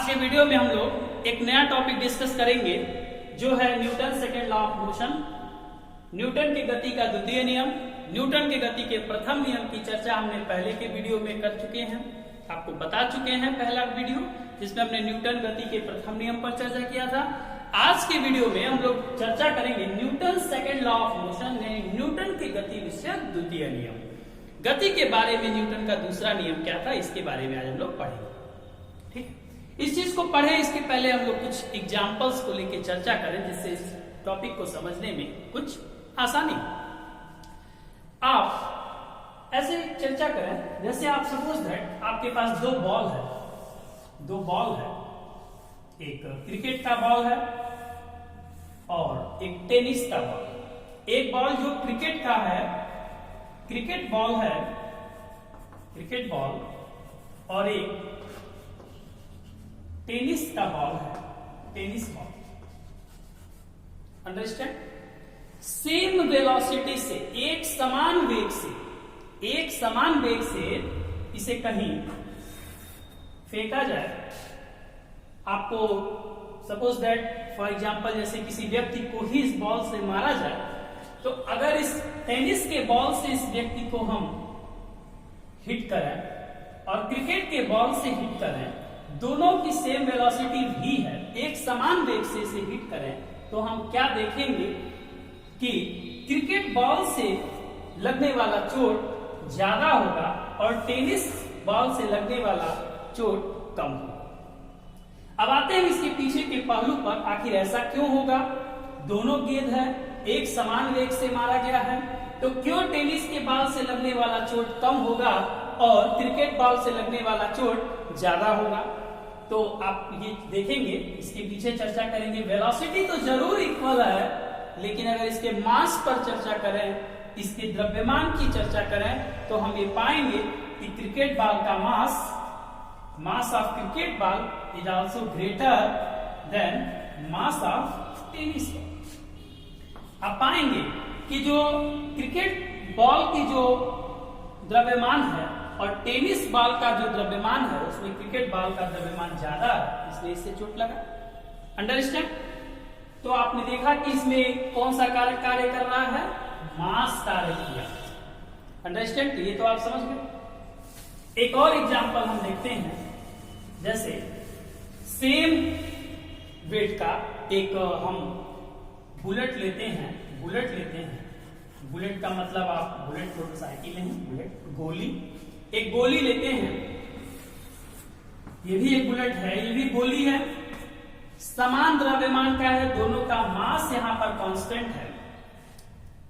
आज के वीडियो में हम लोग एक नया टॉपिक डिस्कस करेंगे जो है Newton second law of motion. Newton की गति का द्वितीय नियम, न्यूटन की गति के प्रथम नियम की चर्चा हमने पहले के वीडियो में कर चुके हैं, आपको बता चुके हैं पहला वीडियो जिसमें हमने न्यूटन गति के प्रथम नियम पर चर्चा किया था। आज के वीडियो में हम लोग चर्चा करेंगे Newton second law of motion यानी न्यूटन की गति विषयक द्वितीय नियम। गति के बारे में न्यूटन का दूसरा नियम क्या था, इसके बारे में आज हम लोग पढ़ेंगे। ठीक है, इस चीज को पढ़े इसके पहले हम लोग कुछ एग्जांपल्स को लेकर चर्चा करें जिससे इस टॉपिक को समझने में कुछ आसानी। आप ऐसे चर्चा करें जैसे आप सपोज दैट आपके पास दो बॉल है, एक क्रिकेट का बॉल है और एक टेनिस का बॉल। एक बॉल जो क्रिकेट का है, क्रिकेट बॉल है, क्रिकेट बॉल, और एक टेनिस का बॉल है, tennis ball. Understand? Same velocity से, एक समान वेग से इसे कहीं फेंका जाए। आपको सपोज दैट फॉर एग्जांपल जैसे किसी व्यक्ति को ही इस बॉल से मारा जाए, तो अगर इस टेनिस के बॉल से इस व्यक्ति को हम हिट करें और क्रिकेट के बॉल से हिट करें, दोनों की सेम वेलोसिटी भी है, एक समान वेग से इसे हिट करें, तो हम क्या देखेंगे कि क्रिकेट बॉल से लगने वाला चोट ज्यादा होगा और टेनिस बॉल से लगने वाला चोट कम होगा। अब आते हैं इसके पीछे के पहलू पर, आखिर ऐसा क्यों होगा? दोनों गेंद है, एक समान वेग से मारा गया है, तो क्यों टेनिस के बॉल से लगने वाला चोट कम होगा और क्रिकेट बॉल से लगने वाला चोट ज्यादा होगा? तो आप ये देखेंगे, इसके पीछे चर्चा करेंगे। वेलोसिटी तो जरूर इक्वल है, लेकिन अगर इसके मास पर चर्चा करें, इसके द्रव्यमान की चर्चा करें, तो हम ये पाएंगे कि क्रिकेट बॉल का mass of cricket ball is also greater then mass of tennis ball. आप पाएंगे कि जो क्रिकेट बॉल की जो द्रव्यमान है और टेनिस बॉल का जो द्रव्यमान है, उसमें क्रिकेट बॉल का द्रव्यमान ज्यादा है, इसलिए इससे चोट लगा। अंडरस्टैंड? तो आपने देखा कि इसमें कौन सा कारक कार्य कर रहा है? मास कार्य किया। अंडरस्टैंड? ये तो आप समझ गए। एक और एग्जांपल हम देखते हैं, जैसे सेम वेट का एक हम बुलेट लेते हैं। बुलेट का मतलब आप बुलेट मोटरसाइकिल नहीं, बुलेट गोली, एक गोली लेते हैं। ये भी एक बुलेट है, ये भी गोली है, समान द्रव्यमान का है, दोनों का मास यहां पर कांस्टेंट है।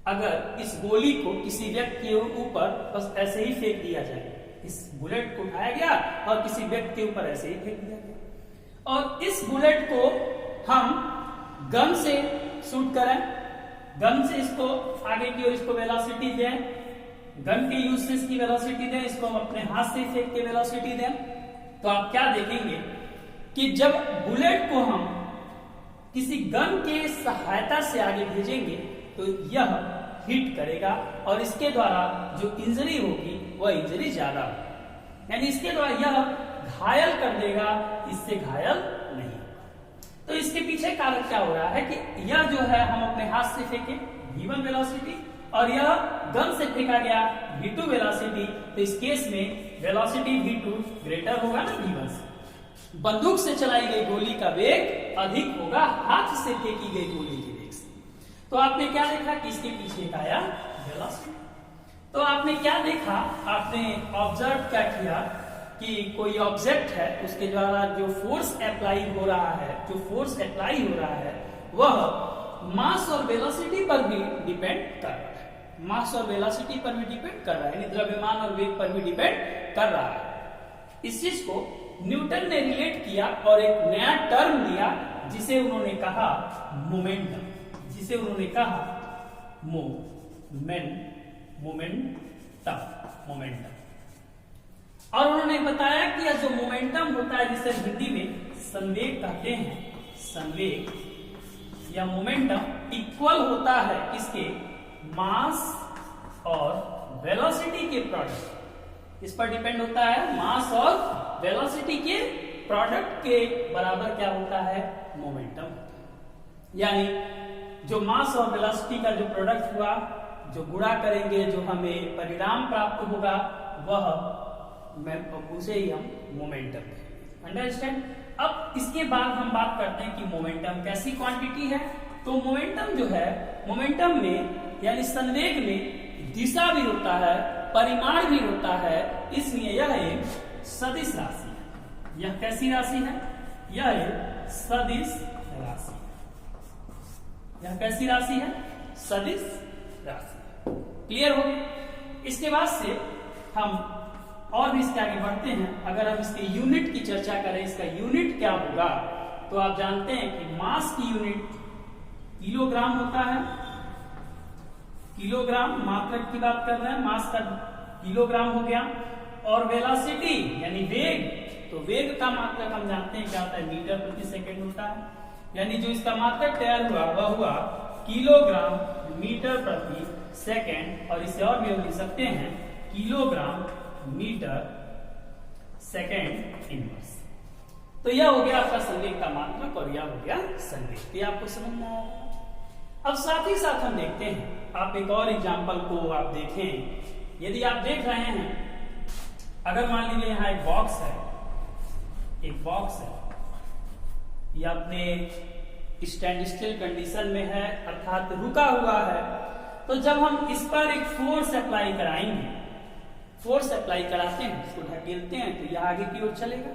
अगर इस गोली को किसी व्यक्ति के ऊपर बस ऐसे ही फेंक दिया जाए, इस बुलेट को उठाया गया और किसी व्यक्ति के ऊपर ऐसे ही फेंक दिया गया, और इस बुलेट को हम गन से शूट करें, गन से इसको आगे की ओर इसको वेलोसिटी दें, गन के यूज से इसकी वेलोसिटी दें, इसको हम अपने हाथ से फेंक के वेलोसिटी दें, तो आप क्या देखेंगे कि जब बुलेट को हम किसी गन के सहायता से आगे भेजेंगे तो यह हिट करेगा और इसके द्वारा जो इंजरी होगी वह इंजरी ज्यादा होगी, यानी इसके द्वारा यह घायल कर देगा, इससे घायल नहीं होगा। तो इसके पीछे कारक क्या हो रहा है कि यह जो है हम अपने हाथ से फेंके v1 वेलोसिटी और यह गन से फेंका गया v2 वेलोसिटी, तो इस केस में वेलोसिटी v2 ग्रेटर होगा ना v1 से। बंदूक से चलाई गई गोली का वेग अधिक होगा हाथ से फेंकी गई गोली के वेग से। तो आपने क्या देखा कि इसके पीछे का आया वेलोसिटी। तो आपने क्या देखा, आपने ऑब्जर्व क्या किया कि कोई ऑब्जेक्ट है, उसके द्वारा जो फोर्स अप्लाई हो रहा है, वह मास और वेलोसिटी पर भी डिपेंड कर रहा है, मास और वेलोसिटी पर भी डिपेंड कर रहा है, यानी द्रव्यमान और वेग पर भी डिपेंड कर रहा है। इस चीज को न्यूटन ने रिलेट किया और एक नया टर्म दिया जिसे उन्होंने कहा मोमेंटम, मोमेंटम। और उन्होंने बताया कि यह जो मोमेंटम होता है जिसे हिंदी में संवेग कहते हैं, संवेग या मोमेंटम इक्वल होता है किसके? मास और वेलोसिटी के प्रोडक्ट। इस पर डिपेंड होता है मास और वेलोसिटी के प्रोडक्ट के बराबर क्या होता है, मोमेंटम। यानी जो मास और वेलोसिटी का जो प्रोडक्ट हुआ, जो गुणा करेंगे, जो हमें परिणाम प्राप्त होगा, वह उसे ही हम मोमेंटम। अंडरस्टैंड। अब इसके बाद हम बात करते हैं कि मोमेंटम कैसी क्वांटिटी है। तो मोमेंटम जो है, मोमेंटम में यानी संवेग में दिशा भी होता है, परिमाण भी होता है, इसलिए यह एक सदिश राशि है। यह कैसी राशि है, यह एक सदिश राशि। यह कैसी राशि है, सदिश राशि। क्लियर हो गया। इसके बाद से हम और भी इसके आगे बढ़ते हैं। अगर हम इसके यूनिट की चर्चा करें, इसका यूनिट क्या होगा, तो आप जानते हैं कि मास की यूनिट किलोग्राम होता है। किलोग्राम, मात्रक की बात कर रहे हैं, मास का किलोग्राम हो गया। और वेलोसिटी यानी वेग, तो वेग का मात्रक हम जानते हैं क्या होता है, मीटर प्रति सेकंड होता है। यानी जो इसका मात्रक तैयार हुआ वह हुआ किलोग्राम मीटर प्रति सेकंड। और इसे और भी हम लिख सकते हैं किलोग्राम मीटर सेकंड इनवर्स। तो यह हो गया आपका संवेग का मात्रक और यह हो गया संवेग। ये आपको समझ में आया। अब साथ ही साथ हम देखते हैं, आप एक और एग्जांपल को आप देखें। यदि आप देख रहे हैं, अगर मान लीजिए यहाँ एक बॉक्स है, एक बॉक्स है, यह अपने स्टैंड स्टिल कंडीशन में है, अर्थात रुका हुआ है। तो जब हम इस पर एक फोर्स अप्लाई कराएंगे, फोर्स अप्लाई कराते हैं, इसको ढकेलते हैं, तो यह आगे की ओर चलेगा,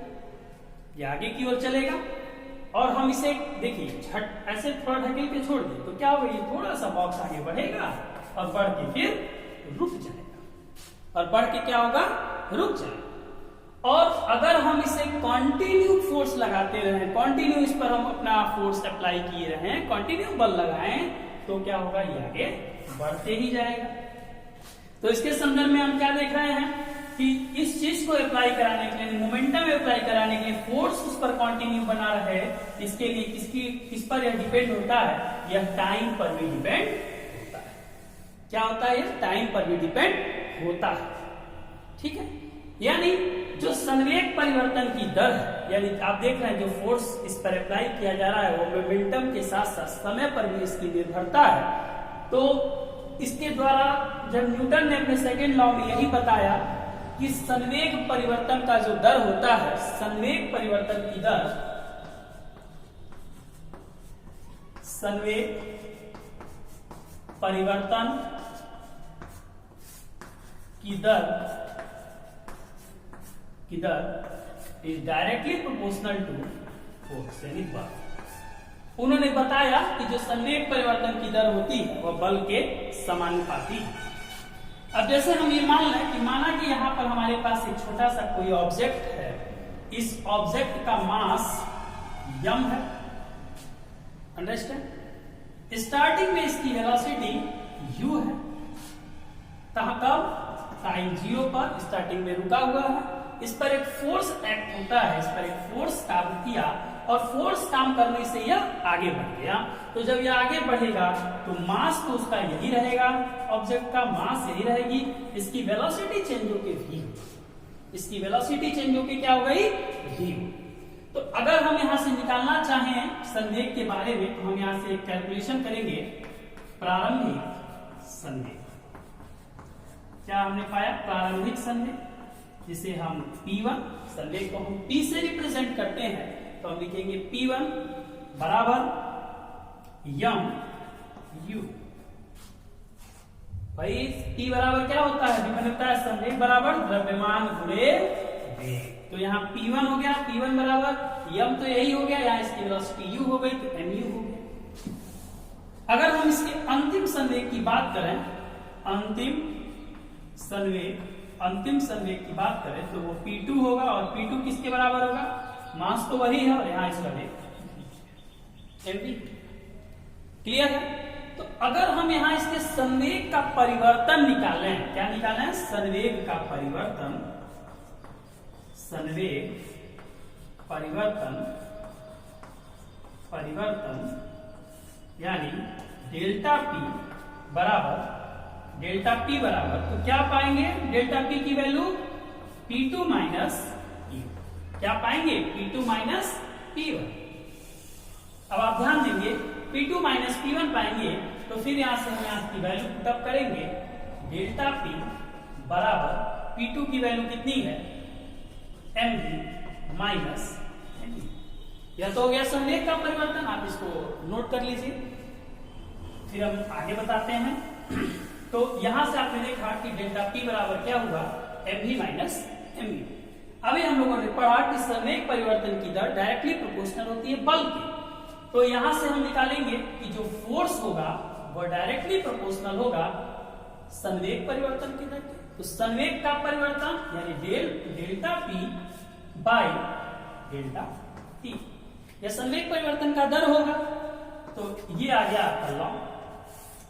यह आगे की ओर चलेगा। और हम इसे देखिए झट ऐसे थोड़ा ढकेल के छोड़ दें, तो क्या होगा, ये थोड़ा सा बॉक्स आगे बढ़ेगा और बढ़ के फिर रुक जाएगा। और बढ़ के क्या होगा, रुक जाएगा। और अगर हम इसे कंटिन्यू फोर्स लगाते रहें, कंटिन्यू इस पर हम अपना फोर्स अप्लाई किए रहें, कंटिन्यू बल लगाएं, तो क्या होगा, ये आगे बढ़ते ही जाएगा। तो इसके संदर्भ में हम क्या देख रहे हैं कि इस चीज को अप्लाई कराने के लिए, मोमेंटम अप्लाई कराने के लिए फोर्स उस पर कंटिन्यू बना रहे, इसके लिए किस पर यह डिपेंड होता है, यह टाइम पर भी डिपेंड होता है। क्या होता है, यह टाइम पर भी डिपेंड होता है। ठीक है। यानी जो संवेग परिवर्तन की दर है, यानी आप देख रहे हैं जो फोर्स इस पर अप्लाई किया जा रहा है, वो मोमेंटम के साथ साथ समय पर भी इसकी निर्भरता है। तो इसके द्वारा जब न्यूटन ने अपने सेकेंड लॉ में यही बताया कि संवेग परिवर्तन का जो दर होता है, संवेग परिवर्तन की दर, संवेग परिवर्तन की दर is directly proportional to force. यानी बल। उन्होंने बताया कि जो संवेग परिवर्तन की दर होती है वह बल के समानुपाती है। अब जैसे हम ये मान लें कि माना कि यहाँ पर हमारे पास एक छोटा सा कोई ऑब्जेक्ट है, इस ऑब्जेक्ट का मास m है। अंडरस्टैंड। स्टार्टिंग में इसकी वेलोसिटी u है। कब, टाइम 0 पर स्टार्टिंग में रुका हुआ है। इस पर एक फोर्स एक्ट होता है, इस पर एक फोर्स काम किया और फोर्स काम करने से यह आगे बढ़ गया। तो जब यह आगे बढ़ेगा तो मास तो उसका यही रहेगा, ऑब्जेक्ट का मास यही रहेगी, इसकी वेलोसिटी चेंज होके v, इसकी वेलोसिटी चेंज होके क्या हो गई, v। तो अगर हम यहां से निकालना चाहें संवेग के बारे में, तो हम यहां से कैलकुलेशन करेंगे प्रारंभिक संवेग। क्या हमने पाया, प्रारंभिक संवेग, जिसे हम P1, संवेग को हम P से रिप्रेजेंट करते हैं, तो हम लिखेंगे P1 बराबर mu। भाई P बराबर क्या होता है, डिपेंड होता है संवेग बराबर द्रव्यमान गुणे वेग। तो यहाँ P1 हो गया, P1 बराबर m, तो यही हो गया, यहाँ इसकी वेलोसिटी u हो गई, तो mu हो गया। अगर हम इसके अंतिम संवेग की बात करें, अंतिम संवेग की बात करें, तो वो P2 होगा। और P2 किसके बराबर होगा, मास तो वही है और यहाँ इसका वेग mv। क्लियर है। तो अगर हम यहाँ इसके संवेग का परिवर्तन निकालें, क्या निकालें, संवेग का परिवर्तन, संवेग परिवर्तन यानी डेल्टा P बराबर, तो क्या पाएंगे, डेल्टा P की वैल्यू P2 माइनस U। क्या पाएंगे P2 माइनस P1। अब आप ध्यान देंगे P2 माइनस P1 पाएंगे तो फिर यहां से हम यहाँ की वैल्यू पुटअप करेंगे, डेल्टा P बराबर P2 की वैल्यू कितनी है mv माइनस mv। यह तो हो गया संवेग का परिवर्तन, आप इसको नोट कर लीजिए, फिर हम आगे बताते हैं। तो यहां से आपने देखा कि डेल्टा P बराबर क्या हुआ mv माइनस mv। अभी हम लोगों ने पढ़ा कि संवेग परिवर्तन की दर डायरेक्टली प्रोपोर्शनल होती है बल की, तो यहां से हम निकालेंगे कि जो फोर्स होगा वह डायरेक्टली प्रोपोर्शनल होगा संवेग परिवर्तन की दर के। तो संवेग का परिवर्तन यानी delta P by delta T, यह संवेग परिवर्तन का दर होगा। तो ये आ गया आपका लॉ।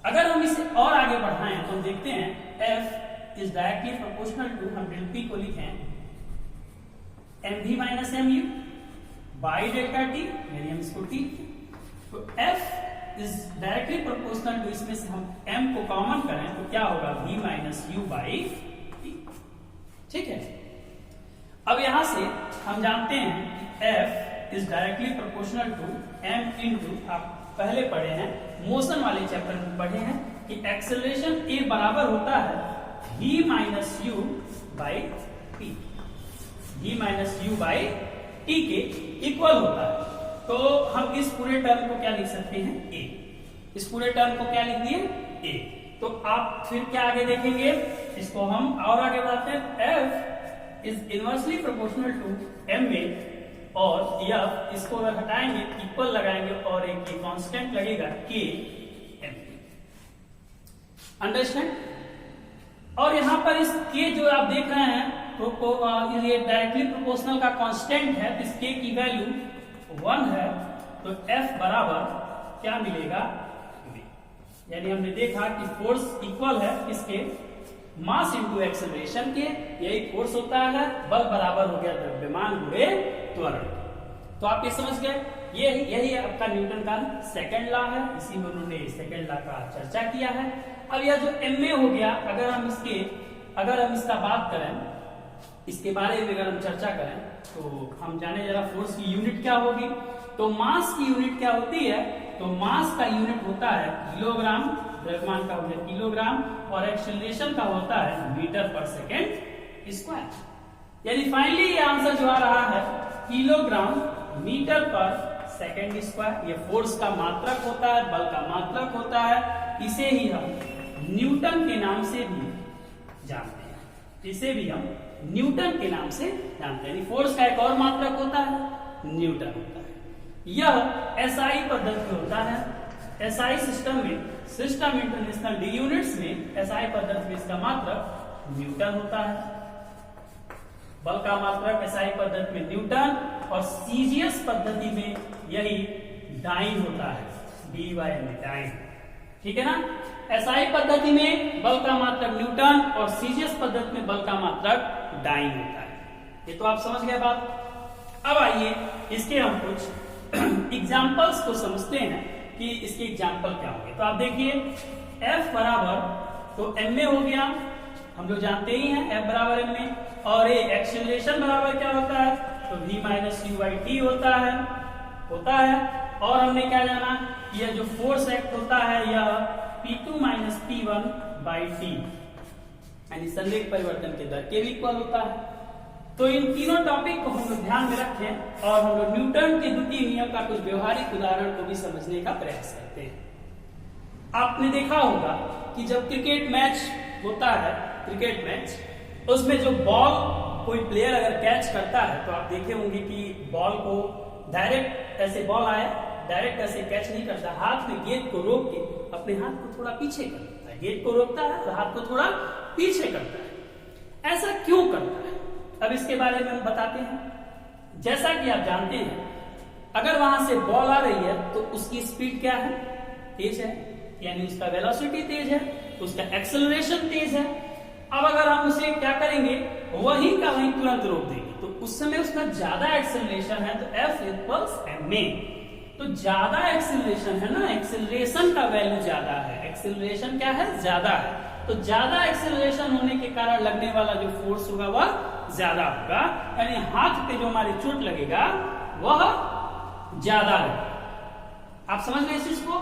अगर हम इसे और आगे बढ़ाएं तो हम देखते हैं F is directly proportional to, हम डेल्टा P को लिखें mv minus mu by delta T, यानी हम इसको T। तो F is directly proportional to, इसमें से हम m को कॉमन करें तो क्या होगा v minus u by T। ठीक है, अब यहां से हम जानते हैं कि F is directly proportional to m into, आप पहले पढ़े हैं मोशन वाले चैप्टर में पढ़े हैं कि एक्सेलरेशन a बराबर होता है v minus u by T, v minus u by T के इक्वल होता है। तो हम इस पूरे टर्म को क्या लिख सकते हैं a, इस पूरे टर्म को क्या लिख दिए a। तो आप फिर क्या आगे देखेंगे, इसको हम और आगे बढ़ाते हैं, F is inversely proportional to m में, और यह इसको अगर हटाएंगे इक्वल लगाएंगे और एक कांस्टेंट लगेगा k m। अंडरस्टैंड। और यहां पर इस k जो आप देख रहे हैं ये डायरेक्टली प्रोपोर्शनल का कांस्टेंट है, इस k की वैल्यू 1 है, तो F बराबर क्या मिलेगा v। यानी हमने देखा कि फोर्स इक्वल है इसके मास इंटू एक्सेलरेशन के, यही फोर्स होता है, बल बराबर हो गया द्रव्यमान गुणे त्वरण। तो आप ये समझ गए, यही आपका न्यूटन का सेकंड लॉ है, इसी में उन्होंने सेकंड लॉ का चर्चा किया है। अब यह जो ma हो गया, अगर हम इसका बात करें, इसके बारे में अगर हम चर्चा करें तो हम जाने जरा फोर्स की यूनिट क्या होगी। तो मास की यूनिट क्या होती है, तो मास का यूनिट होता है किलोग्राम, द्रव्यमान का हो गया किलोग्राम, और एक्सेलरेशन का होता है मीटर पर सेकेंड स्क्वायर। यानी फाइनली ये आंसर जो आ रहा है किलोग्राम मीटर पर सेकेंड स्क्वायर। ये फोर्स का मात्रक होता है, बल का मात्रक होता है, इसे ही हम न्यूटन के नाम से भी जानते हैं, इसे भी हम न्यूटन के नाम से जानते हैं। फोर्स का एक और मात्रक होता है न्यूटन होता है। यह एसआई पद्धति होता है, एसआई सिस्टम में, सिस्टम इंटरनेशनल डी यूनिट्स में एसआई पद्धति में इसका मात्रक न्यूटन होता है। बल का मात्रक एसआई पद्धति में न्यूटन, और सीजीएस पद्धति में यही डाइन होता है, डी वाई में डाइन। ठीक है ना, एसआई पद्धति में बल का मात्रक न्यूटन और सीजीएस पद्धति में बल का मात्रक डाइन होता है। ये तो आप समझ गए बात। अब आइए इसके हम कुछ एग्जांपल्स को समझते हैं कि इसके एग्जांपल क्या होंगे। तो आप देखिए F बराबर तो ma हो गया, हम लोग जानते ही हैं F बराबर ma, और ये एक्सेलरेशन बराबर क्या होता है, तो v minus u by t होता है। और हमने क्या जाना, यह जो फोर्स एक्ट होता है यह P2 minus P1 by T, यानी संवेग परिवर्तन के दर के भी इक्वल होता है। तो इन तीनों टॉपिक को हम लोग ध्यान में रखें और हम लोग न्यूटन के द्वितीय नियम का कुछ व्यवहारिक उदाहरण को भी समझने का प्रयास करते हैं। आपने देखा होगा कि जब क्रिकेट मैच होता है, क्रिकेट मैच, उसमें जो बॉल कोई प्लेयर अगर कैच करता है तो आप देखे होंगे कि बॉल को डायरेक्ट ऐसे बॉल आया, डायरेक्ट ऐसे कैच नहीं करता, हाथ में गेंद को रोक के अपने हाथ को थोड़ा पीछे कर देता है, गेंद को रोकता है और हाथ को थोड़ा पीछे करता है। ऐसा क्यों करता है, अब इसके बारे में हम बताते हैं। जैसा कि आप जानते हैं, अगर वहां से बॉल आ रही है तो उसकी स्पीड क्या है, तेज है, यानी उसका वेलोसिटी तेज है, उसका एक्सेलरेशन तेज है। अब अगर हम उसे क्या करेंगे, वहीं का वहीं तुरंत रोक देंगे तो उस समय उसका ज्यादा एक्सेलरेशन है, तो F इक्वल्स ma। तो ज्यादा एक्सेलरेशन है ना, एक्सेलरेशन का वैल्यू ज्यादा है, एक्सेलरेशन क्या है, ज्यादा है। तो ज्यादा एक्सेलरेशन होने के कारण लगने वाला जो फोर्स होगा वह ज्यादा होगा, यानी हाथ पे जो हमारी चोट लगेगा वह ज्यादा है। आप समझ गए इस चीज को?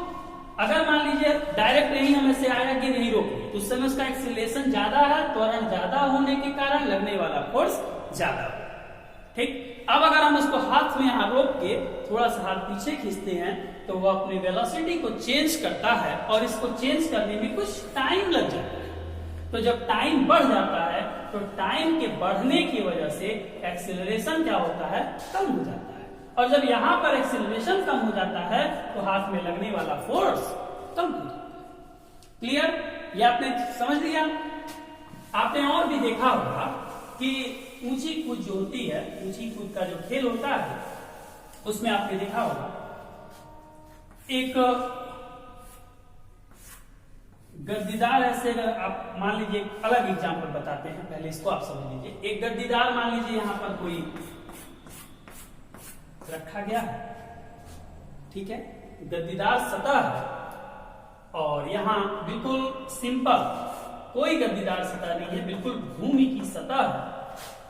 अगर मान लीजिए डायरेक्ट नहीं हमें से आया कि नहीं रोकी, तो उस समय उसका एक्सीलरेशन ज्यादा है, त्वरण ज्यादा होने के कारण लगने वाला फोर्स ज्यादा होगा। ठीक, अब अगर हम उसको हाथ में यहाँ रोक के थोड़ा सा हाथ पीछे खींचते हैं तो वह अपनी वेलोसिटी को चेंज करता है और इसको चेंज करने में कुछ टाइम लग जाता है। तो जब टाइम बढ़ जाता है तो टाइम के बढ़ने की वजह से एक्सीलरेशन क्या होता है, कम हो जाता है। और जब यहाँ पर एक्सीलरेशन कम हो जाता है तो हाथ में लगने वाला फोर्स कम हो जाता है। क्लियर? ये आपने समझ लिया। आपने और भी देखा होगा कि ऊंची कूद जो होती है, ऊंची कूद का जो खेल होता है, उसमें आपने देखा होगा एक गद्दीदार ऐसे, आप मान लीजिए अलग एग्जांपल बताते हैं, पहले इसको आप समझ लीजिए। एक गद्दीदार मान लीजिए यहां पर कोई रखा गया है, ठीक है, गद्दीदार सतह है और यहां बिल्कुल सिंपल कोई गद्दीदार सतह नहीं है, बिल्कुल भूमि की सतह है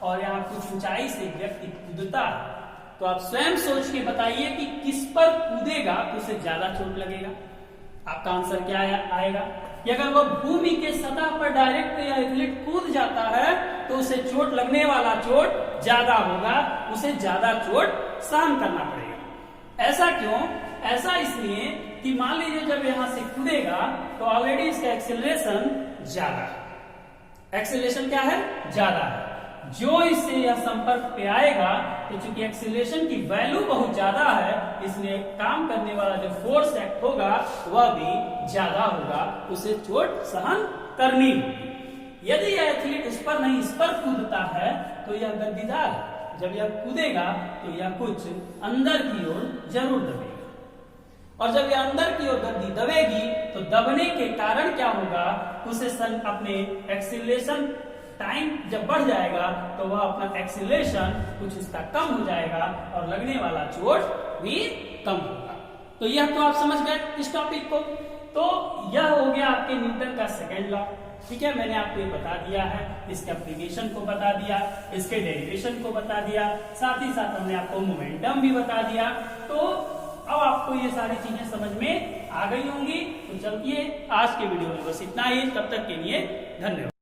और यहाँ कुछ ऊंचाई से व्यक्ति कूदता है। तो आप स्वयं सोच के बताइए कि किस पर कूदेगा तो उसे ज्यादा चोट लगेगा। आपका आंसर क्या आएगा कि अगर वो भूमि के सतह पर डायरेक्ट या एथलीट कूद जाता है तो उसे चोट लगने वाला चोट ज्यादा होगा, उसे ज्यादा चोट सहन करना पड़ेगा। ऐसा क्यों? ऐसा इसलिए कि मान लीजिए जब यहां से कूदेगा तो ऑलरेडी इसका एक्सेलरेशन ज्यादा है। एक्सेलरेशन क्या है? ज्यादा है। जो इससे यह संपर्क पे आएगा तो चूंकि एक्सीलरेशन की वैल्यू बहुत ज्यादा है, इसलिए काम करने वाला जो फोर्स एक्ट होगा वह भी ज्यादा होगा, उसे चोट सहन करनी होगी। यदि यह एथलीट उस पर नहीं इस पर कूदता है तो यह गद्दीदार है, जब यह कूदेगा तो यह कुछ अंदर की ओर जरूर दबेगा और जब यह अंदर की ओर गद्दी दबेगी तो दबने के कारण क्या होगा, उसे अपने एक्सीलरेशन टाइम जब बढ़ जाएगा तो वह अपना एक्सीलरेशन कुछ उसका कम हो जाएगा और लगने वाला चोट भी कम होगा। तो यह तो आप समझ गए इस टॉपिक को। तो यह हो गया आपके न्यूटन का सेकेंड लॉ। ठीक है, मैंने आपको ये बता दिया है, इसके एप्लीकेशन को बता दिया, इसके डेरिवेशन को बता दिया, साथ ही साथ हमने आपको मोमेंटम भी बता दिया। तो अब आपको ये सारी चीजें समझ में आ गई होंगी। तो चलिए आज के वीडियो में बस इतना ही, तब तक के लिए धन्यवाद।